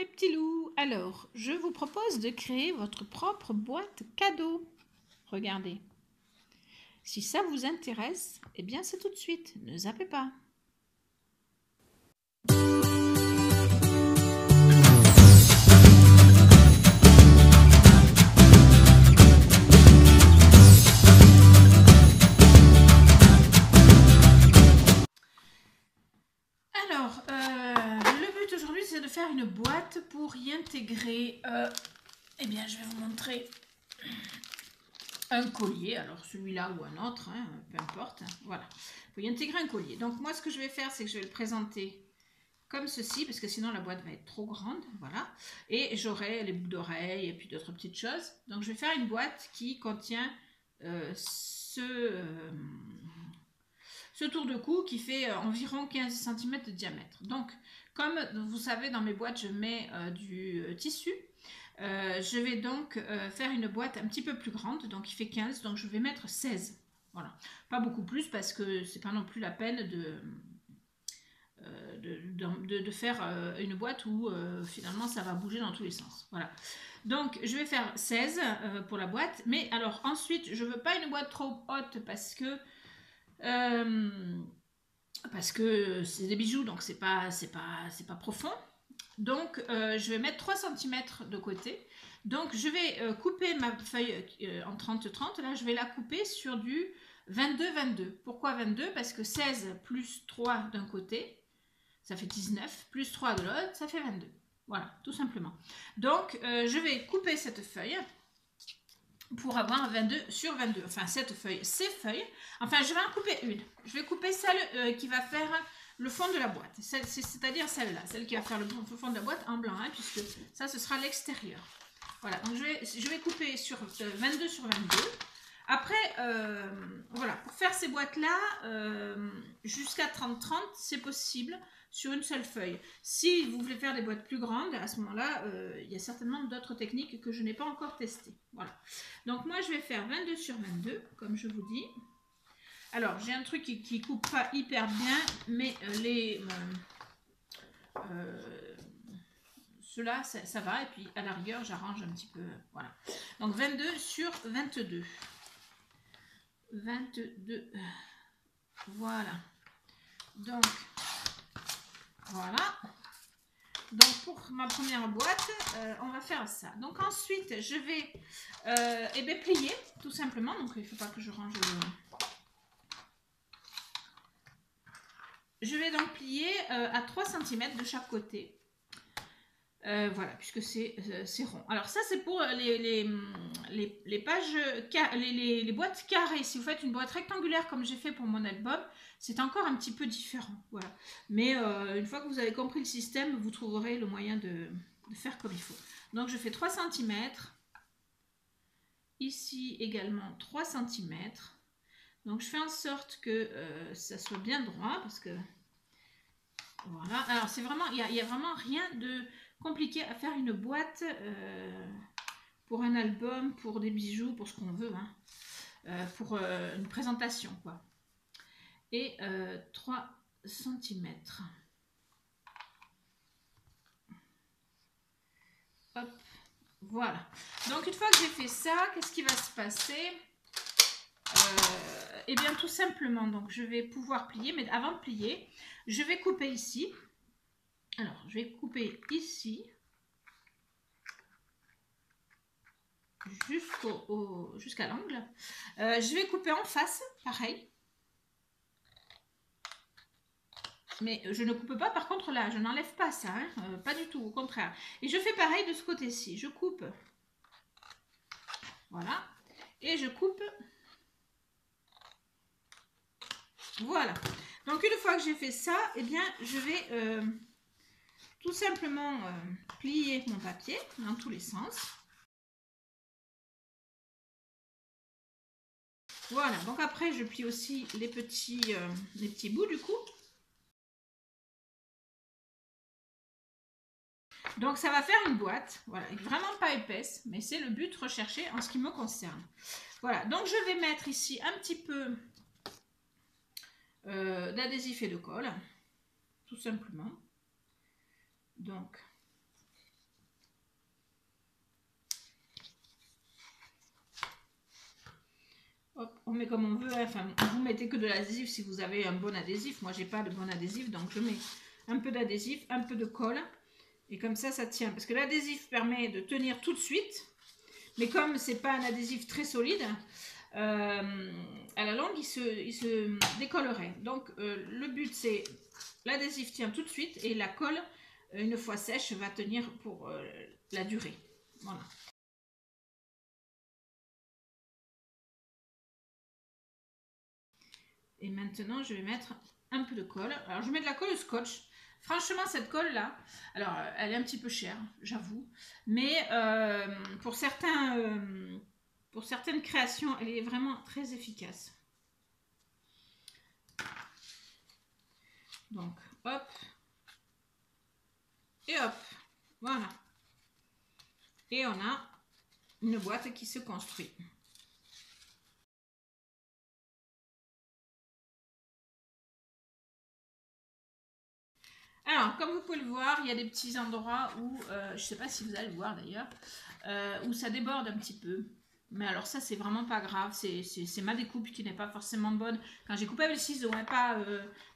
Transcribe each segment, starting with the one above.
mes petits loups. Alors, je vous propose de créer votre propre boîte cadeau. Regardez. Si ça vous intéresse, eh bien c'est tout de suite. Ne zappez pas. Alors, le but aujourd'hui, c'est de faire une boîte pour y intégrer, eh bien, je vais vous montrer un collier, alors celui-là ou un autre, hein, peu importe, voilà. Il faut y intégrer un collier. Donc moi, ce que je vais faire, c'est que je vais le présenter comme ceci, parce que sinon la boîte va être trop grande, voilà. Et j'aurai les boucles d'oreilles et puis d'autres petites choses. Donc je vais faire une boîte qui contient ce tour de cou qui fait environ 15 cm de diamètre. Donc, comme vous savez, dans mes boîtes, je mets du tissu. Je vais donc faire une boîte un petit peu plus grande, donc il fait 15, donc je vais mettre 16. Voilà, pas beaucoup plus parce que c'est pas non plus la peine de faire une boîte où finalement ça va bouger dans tous les sens. Voilà. Donc je vais faire 16 pour la boîte, mais alors ensuite je veux pas une boîte trop haute parce que c'est des bijoux, donc c'est pas profond. Donc je vais mettre 3 cm de côté. Donc je vais couper ma feuille en 30-30. Là je vais la couper sur du 22-22. Pourquoi 22? Parce que 16 plus 3 d'un côté, ça fait 19, plus 3 de l'autre, ça fait 22. Voilà, tout simplement. Donc je vais couper cette feuille pour avoir 22 sur 22. Enfin, cette feuille, ces feuilles. Enfin, je vais en couper une. Je vais couper celle qui va faire le fond de la boîte. C'est-à-dire celle-là. Celle qui va faire le fond de la boîte en blanc, hein, puisque ça, ce sera l'extérieur. Voilà, donc je vais couper sur 22 sur 22. Après, voilà, pour faire ces boîtes-là, jusqu'à 30-30, c'est possible sur une seule feuille. Si vous voulez faire des boîtes plus grandes, à ce moment-là, il y a certainement d'autres techniques que je n'ai pas encore testées. Voilà. Donc moi, je vais faire 22 sur 22, comme je vous dis. Alors, j'ai un truc qui coupe pas hyper bien, mais ceux-là, ça va. Et puis, à la rigueur, j'arrange un petit peu. Voilà. Donc, 22 sur 22. 22. Voilà. Donc, voilà. Donc pour ma première boîte, on va faire ça. Donc ensuite, je vais plier tout simplement. Donc il ne faut pas que je range le... Je vais donc plier à 3 cm de chaque côté. Voilà, puisque c'est rond. Alors ça, c'est pour les pages, les boîtes carrées. Si vous faites une boîte rectangulaire comme j'ai fait pour mon album, c'est encore un petit peu différent. Voilà. Mais une fois que vous avez compris le système, vous trouverez le moyen de faire comme il faut. Donc je fais 3 cm. Ici également 3 cm. Donc je fais en sorte que ça soit bien droit, parce que... Voilà. Alors c'est vraiment, il y a vraiment rien de compliqué à faire une boîte pour un album, pour des bijoux, pour ce qu'on veut, hein, pour une présentation, quoi. Et 3 cm. Hop, voilà. Donc une fois que j'ai fait ça, qu'est-ce qui va se passer? Eh bien tout simplement, donc je vais pouvoir plier, mais avant de plier, je vais couper ici. Alors, je vais couper ici jusqu'à l'angle. Je vais couper en face, pareil. Mais je ne coupe pas, par contre, là, je n'enlève pas ça, hein, pas du tout, au contraire. Et je fais pareil de ce côté-ci. Je coupe, voilà, et je coupe, voilà. Donc, une fois que j'ai fait ça, eh bien, je vais tout simplement plier mon papier dans tous les sens. Voilà, donc après, je plie aussi les petits bouts du coup. Donc ça va faire une boîte, voilà, vraiment pas épaisse, mais c'est le but recherché en ce qui me concerne. Voilà, donc je vais mettre ici un petit peu d'adhésif et de colle, tout simplement. Donc on met comme on veut, hein. Enfin, vous mettez que de l'adhésif si vous avez un bon adhésif. Moi, j'ai pas de bon adhésif, donc je mets un peu d'adhésif, un peu de colle. Et comme ça tient. Parce que l'adhésif permet de tenir tout de suite. Mais comme c'est pas un adhésif très solide, à la longue, il se décollerait. Donc, le but, c'est l'adhésif tient tout de suite et la colle, une fois sèche, va tenir pour la durée. Voilà. Et maintenant, je vais mettre un peu de colle. Alors, je mets de la colle scotch. Franchement, cette colle-là, alors, elle est un petit peu chère, j'avoue. Mais pour certaines créations, elle est vraiment très efficace. Donc, hop. Et hop. Voilà. Et on a une boîte qui se construit. Alors, comme vous pouvez le voir, il y a des petits endroits où, je ne sais pas si vous allez le voir d'ailleurs, où ça déborde un petit peu. Mais alors ça, c'est vraiment pas grave. C'est ma découpe qui n'est pas forcément bonne. Quand j'ai coupé avec le ciseau, hein, pas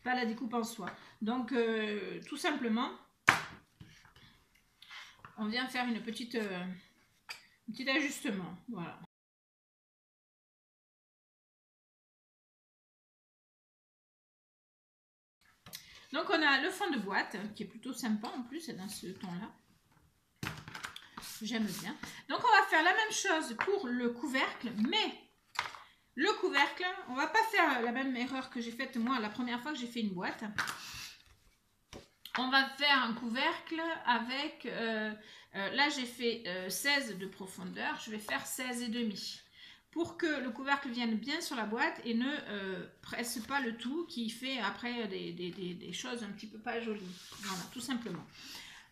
la découpe en soi. Donc, tout simplement, on vient faire un petit ajustement. Voilà. Donc, on a le fond de boîte, qui est plutôt sympa en plus, c'est dans ce ton-là. J'aime bien. Donc, on va faire la même chose pour le couvercle, mais le couvercle, on va pas faire la même erreur que j'ai faite moi la première fois que j'ai fait une boîte. On va faire un couvercle avec, là j'ai fait 16 de profondeur, je vais faire 16,5 pour que le couvercle vienne bien sur la boîte et ne presse pas le tout qui fait après des choses un petit peu pas jolies. Voilà, tout simplement.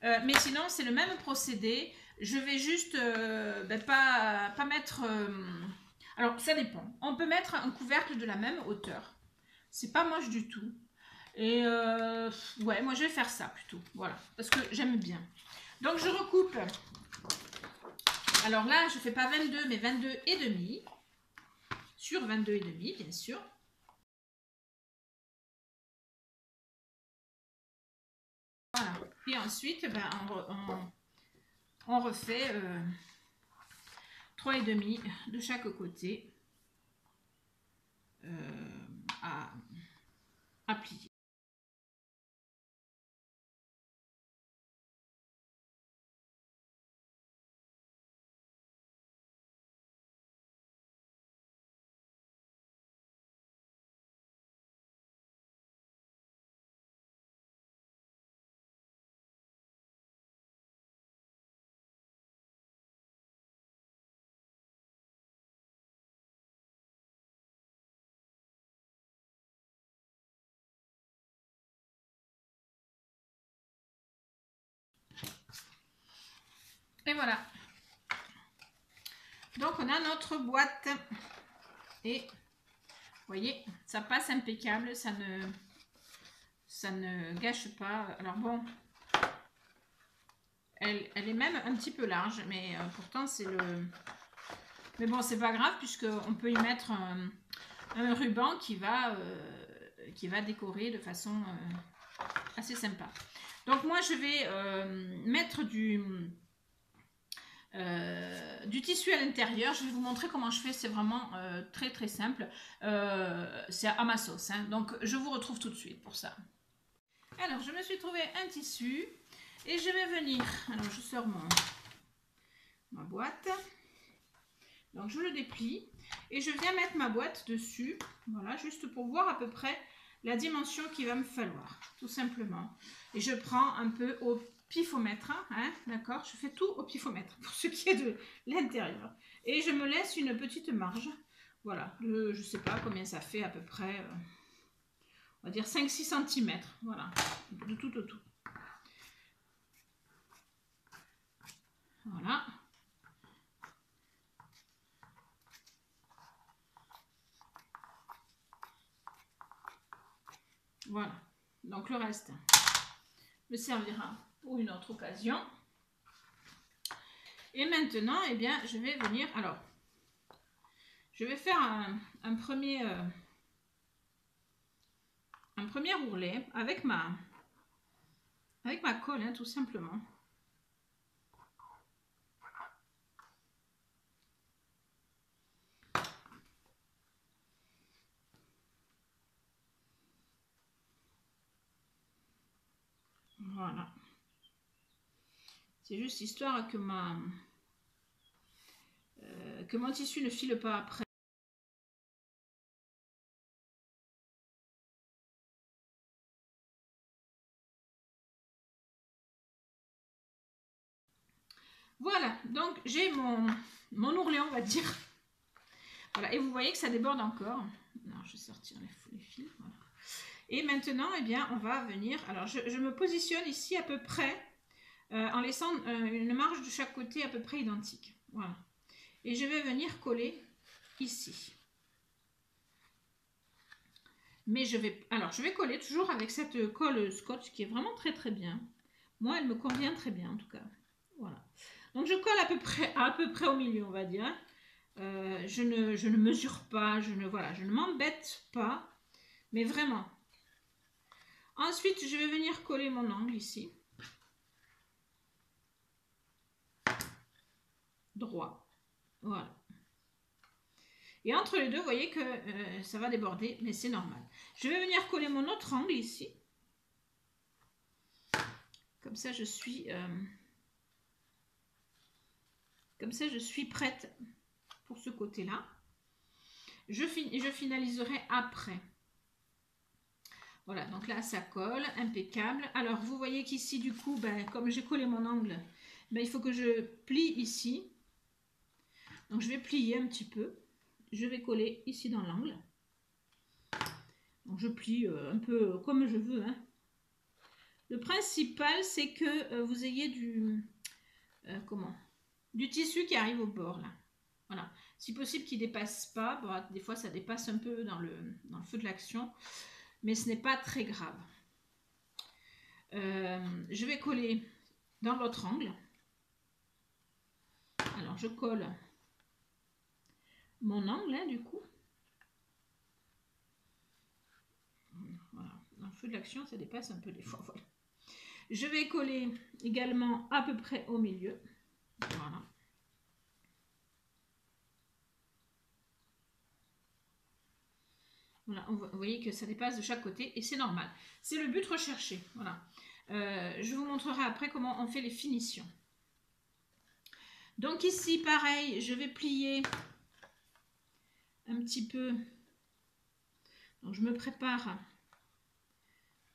Mais sinon, c'est le même procédé. Je vais juste pas mettre... alors, ça dépend. On peut mettre un couvercle de la même hauteur. C'est pas moche du tout. Et ouais, moi je vais faire ça plutôt. Voilà, parce que j'aime bien. Donc, je recoupe. Alors là, je fais pas 22, mais 22,5. Sur 22,5, bien sûr. Voilà. Et ensuite, ben, on refait 3,5 de chaque côté à plier. Et voilà. Donc, on a notre boîte. Et, vous voyez, ça passe impeccable. Ça ne gâche pas. Alors bon, elle est même un petit peu large. Mais pourtant, c'est le... Mais bon, c'est pas grave puisqu'on peut y mettre un ruban qui va décorer de façon assez sympa. Donc, moi, je vais mettre du tissu à l'intérieur. Je vais vous montrer comment je fais. C'est vraiment très très simple. C'est à ma sauce, hein. Donc je vous retrouve tout de suite pour ça. Alors je me suis trouvé un tissu et je vais venir, alors je sors ma boîte, donc je le déplie et je viens mettre ma boîte dessus. Voilà, juste pour voir à peu près la dimension qu'il va me falloir, tout simplement. Et je prends un peu au pifomètre, hein, d'accord, je fais tout au pifomètre pour ce qui est de l'intérieur. Et je me laisse une petite marge. Voilà, je ne sais pas combien ça fait à peu près, on va dire 5-6 cm. Voilà, de tout au tout. Voilà. Voilà, donc le reste me servira pour une autre occasion. Et maintenant, eh bien, je vais venir, alors, Je vais faire un premier ourlet avec ma colle, hein, tout simplement. Voilà. C'est juste histoire que mon tissu ne file pas après. Voilà, donc j'ai mon ourlet, on va dire. Voilà, et vous voyez que ça déborde encore. Alors, je vais sortir les fils. Voilà. Et maintenant, eh bien, on va venir... Alors, je me positionne ici à peu près, en laissant une marge de chaque côté à peu près identique. Voilà. Et je vais venir coller ici. Mais je vais coller toujours avec cette colle scotch qui est vraiment très très bien. Moi, elle me convient très bien en tout cas. Voilà. Donc, je colle à peu près au milieu, on va dire. Je ne mesure pas, je ne m'embête pas, mais vraiment. Ensuite, je vais venir coller mon angle ici. Droit. Voilà. Et entre les deux, vous voyez que ça va déborder, mais c'est normal. Je vais venir coller mon autre angle ici. Comme ça, je suis prête pour ce côté-là. Je finaliserai après. Voilà, donc là, ça colle, impeccable. Alors, vous voyez qu'ici, du coup, ben, comme j'ai collé mon angle, ben, il faut que je plie ici. Donc, je vais plier un petit peu. Je vais coller ici dans l'angle. Donc, je plie un peu comme je veux. Hein. Le principal, c'est que vous ayez du tissu qui arrive au bord, là. Voilà. Si possible, qu'il ne dépasse pas. Bon, des fois, ça dépasse un peu dans le feu de l'action. Mais ce n'est pas très grave. Je vais coller dans l'autre angle. Alors, je colle mon angle, hein, du coup. Voilà. Dans le feu de l'action, ça dépasse un peu des fois. Voilà. Je vais coller également à peu près au milieu. Voilà. Voilà, vous voyez que ça dépasse de chaque côté et c'est normal. C'est le but recherché. Voilà. Je vous montrerai après comment on fait les finitions. Donc ici, pareil, je vais plier un petit peu. Donc je me prépare.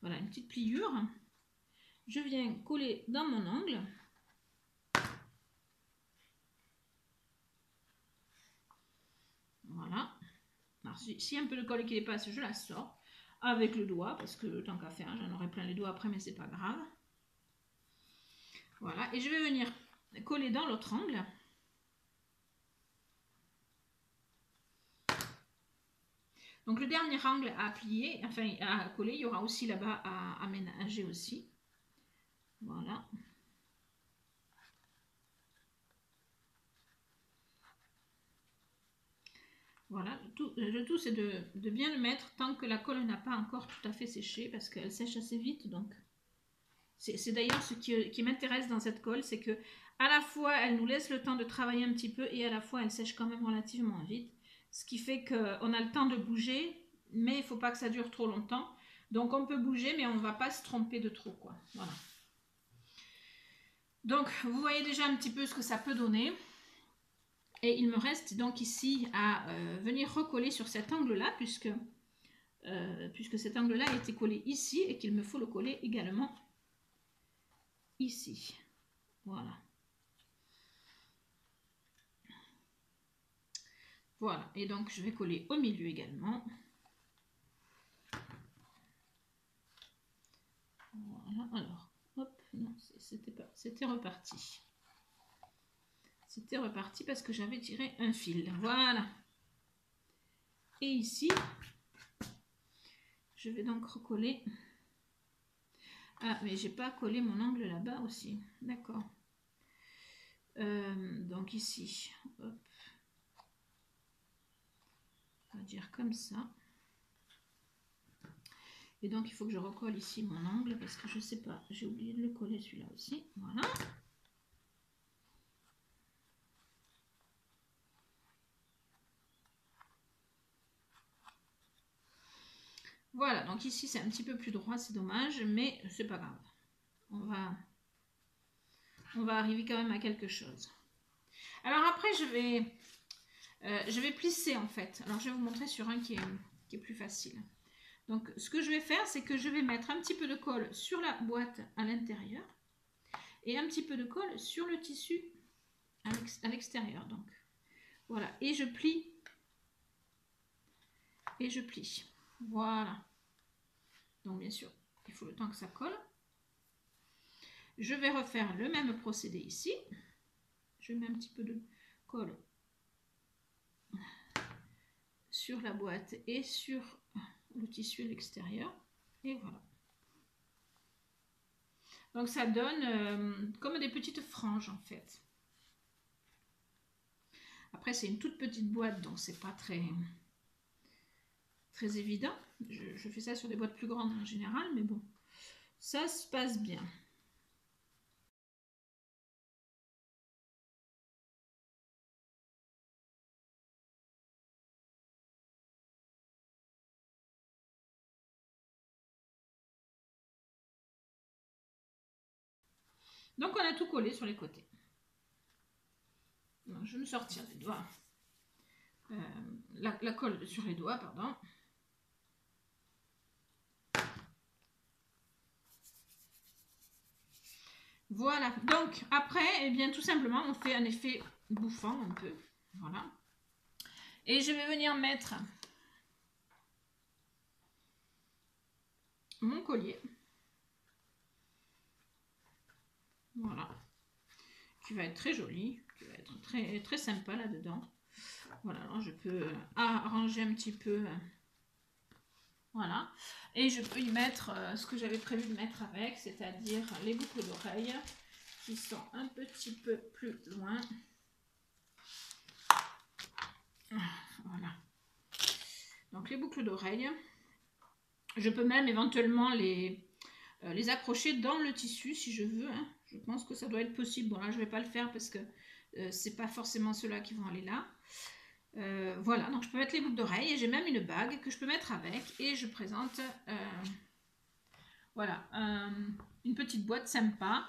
Voilà, une petite pliure. Je viens coller dans mon angle. Voilà. Alors, si un peu de colle qui dépasse, je la sors avec le doigt, parce que tant qu'à faire, j'en aurai plein les doigts après, mais c'est pas grave. Voilà, et je vais venir coller dans l'autre angle. Donc le dernier angle à plier, enfin à coller, il y aura aussi là-bas à aménager aussi. Voilà. Voilà, le tout c'est de bien le mettre tant que la colle n'a pas encore tout à fait séché parce qu'elle sèche assez vite. Donc c'est d'ailleurs ce qui m'intéresse dans cette colle, c'est que à la fois elle nous laisse le temps de travailler un petit peu et à la fois elle sèche quand même relativement vite. Ce qui fait qu'on a le temps de bouger, mais il ne faut pas que ça dure trop longtemps. Donc on peut bouger, mais on ne va pas se tromper de trop, quoi. Voilà. Donc vous voyez déjà un petit peu ce que ça peut donner. Et il me reste donc ici à venir recoller sur cet angle-là, puisque cet angle-là a été collé ici et qu'il me faut le coller également ici. Voilà. Voilà, et donc je vais coller au milieu également. Voilà, alors, hop, non, c'était reparti. C'était reparti parce que j'avais tiré un fil. Voilà. Et ici, je vais donc recoller. Ah, mais j'ai pas collé mon angle là-bas aussi. D'accord. Donc ici, hop. va dire comme ça. Et donc il faut que je recolle ici mon angle parce que je sais pas, j'ai oublié de le coller celui-là aussi. Voilà. Voilà, donc ici c'est un petit peu plus droit, c'est dommage, mais c'est pas grave. On va arriver quand même à quelque chose. Alors après je vais plisser en fait. Alors je vais vous montrer sur un qui est plus facile. Donc ce que je vais faire, c'est que je vais mettre un petit peu de colle sur la boîte à l'intérieur et un petit peu de colle sur le tissu à l'extérieur. Donc voilà, et je plie. Et je plie. Voilà. Donc bien sûr, il faut le temps que ça colle. Je vais refaire le même procédé ici. Je mets un petit peu de colle sur la boîte et sur le tissu à l'extérieur. Et voilà. Donc ça donne comme des petites franges en fait. Après c'est une toute petite boîte, donc c'est pas très évident. Je fais ça sur des boîtes plus grandes en général, mais bon, ça se passe bien. Donc on a tout collé sur les côtés. Donc, je vais me sortir les doigts. La colle sur les doigts, pardon. Voilà, donc après, eh bien, tout simplement, on fait un effet bouffant un peu. Voilà. Et je vais venir mettre mon collier. Voilà. Qui va être très joli, qui va être très, très sympa là-dedans. Voilà, alors je peux arranger un petit peu. Voilà. Et je peux y mettre ce que j'avais prévu de mettre avec, c'est-à-dire les boucles d'oreilles qui sont un petit peu plus loin. Voilà. Donc les boucles d'oreilles. Je peux même éventuellement les accrocher dans le tissu si je veux. Hein. Je pense que ça doit être possible. Bon là je ne vais pas le faire parce que c'est pas forcément ceux-là qui vont aller là. Voilà, donc je peux mettre les boucles d'oreilles et j'ai même une bague que je peux mettre avec et je présente voilà, une petite boîte sympa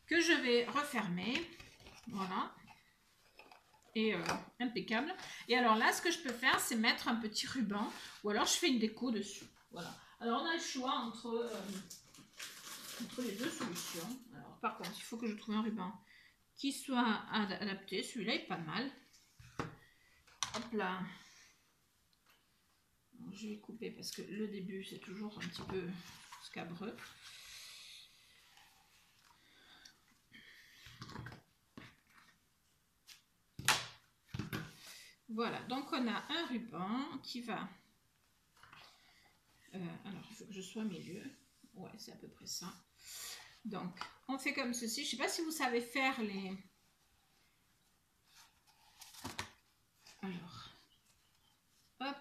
que je vais refermer. Voilà. Et impeccable. Et alors là, ce que je peux faire, c'est mettre un petit ruban ou alors je fais une déco dessus. Voilà. Alors on a le choix entre les deux solutions. Alors par contre, il faut que je trouve un ruban qui soit adapté. Celui-là est pas mal. Hop là. Donc, je vais couper parce que le début c'est toujours un petit peu scabreux. Voilà, donc on a un ruban qui va... alors, il faut que je sois au milieu. Ouais, c'est à peu près ça. Donc, on fait comme ceci. Je ne sais pas si vous savez faire les... Alors, hop.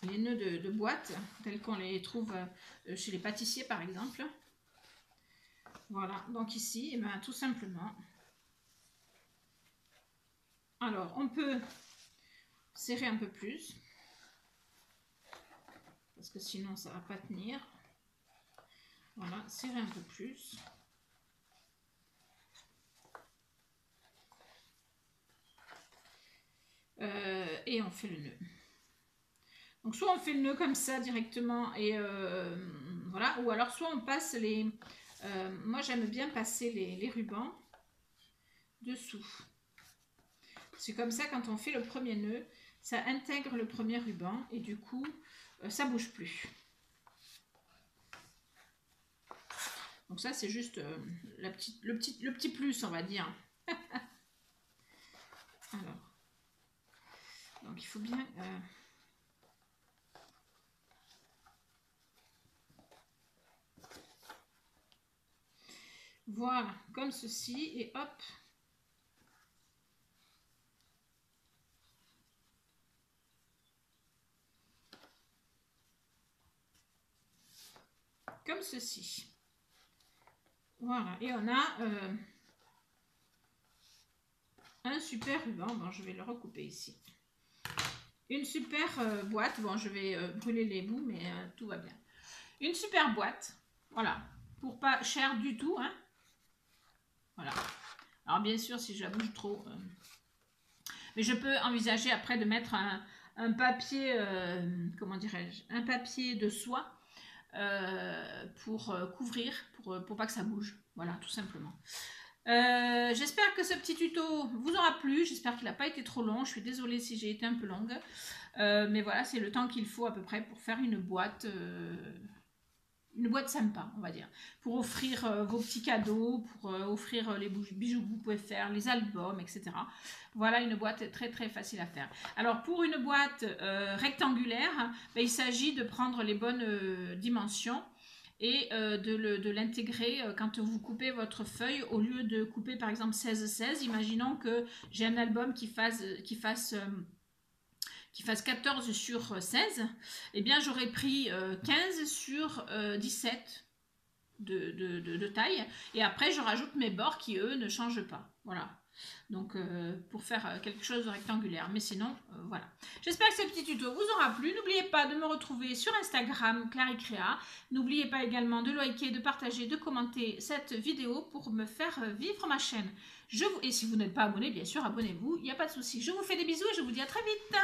Les nœuds de boîte, tels qu'on les trouve chez les pâtissiers, par exemple. Voilà, donc ici, eh ben, tout simplement... Alors, on peut serrer un peu plus. Parce que sinon, ça ne va pas tenir. Voilà, serrer un peu plus. Et on fait le nœud. Donc soit on fait le nœud comme ça directement et voilà, ou alors soit on passe les... moi j'aime bien passer les rubans dessous. C'est comme ça quand on fait le premier nœud, ça intègre le premier ruban et du coup ça bouge plus. Donc ça c'est juste le petit plus on va dire. Alors, donc il faut bien... voilà, comme ceci, et hop. comme ceci. Voilà, et on a un super ruban. Bon, je vais le recouper ici. Une super boîte. Bon, je vais brûler les bouts, mais tout va bien. Une super boîte. Voilà, pour pas cher du tout, hein. Voilà. Alors bien sûr, si je la bouge trop, mais je peux envisager après de mettre un papier, comment dirais-je, un papier de soie pour couvrir, pour pas que ça bouge. Voilà, tout simplement. J'espère que ce petit tuto vous aura plu. J'espère qu'il n'a pas été trop long. Je suis désolée si j'ai été un peu longue. Mais voilà, c'est le temps qu'il faut à peu près pour faire une boîte sympa, on va dire, pour offrir vos petits cadeaux, pour offrir les bijoux que vous pouvez faire, les albums, etc. Voilà une boîte très très facile à faire. Alors pour une boîte rectangulaire, ben, il s'agit de prendre les bonnes dimensions et de l'intégrer quand vous coupez votre feuille. Au lieu de couper par exemple 16-16, imaginons que j'ai un album qui fasse 14 sur 16, eh bien j'aurais pris 15 sur 17 de taille, et après je rajoute mes bords qui eux ne changent pas. Voilà, donc pour faire quelque chose de rectangulaire, mais sinon voilà. J'espère que ce petit tuto vous aura plu. N'oubliez pas de me retrouver sur Instagram Claricrea. N'oubliez pas également de liker, de partager, de commenter cette vidéo pour me faire vivre ma chaîne. Et si vous n'êtes pas abonné, bien sûr abonnez-vous, il n'y a pas de souci. Je vous fais des bisous et je vous dis à très vite.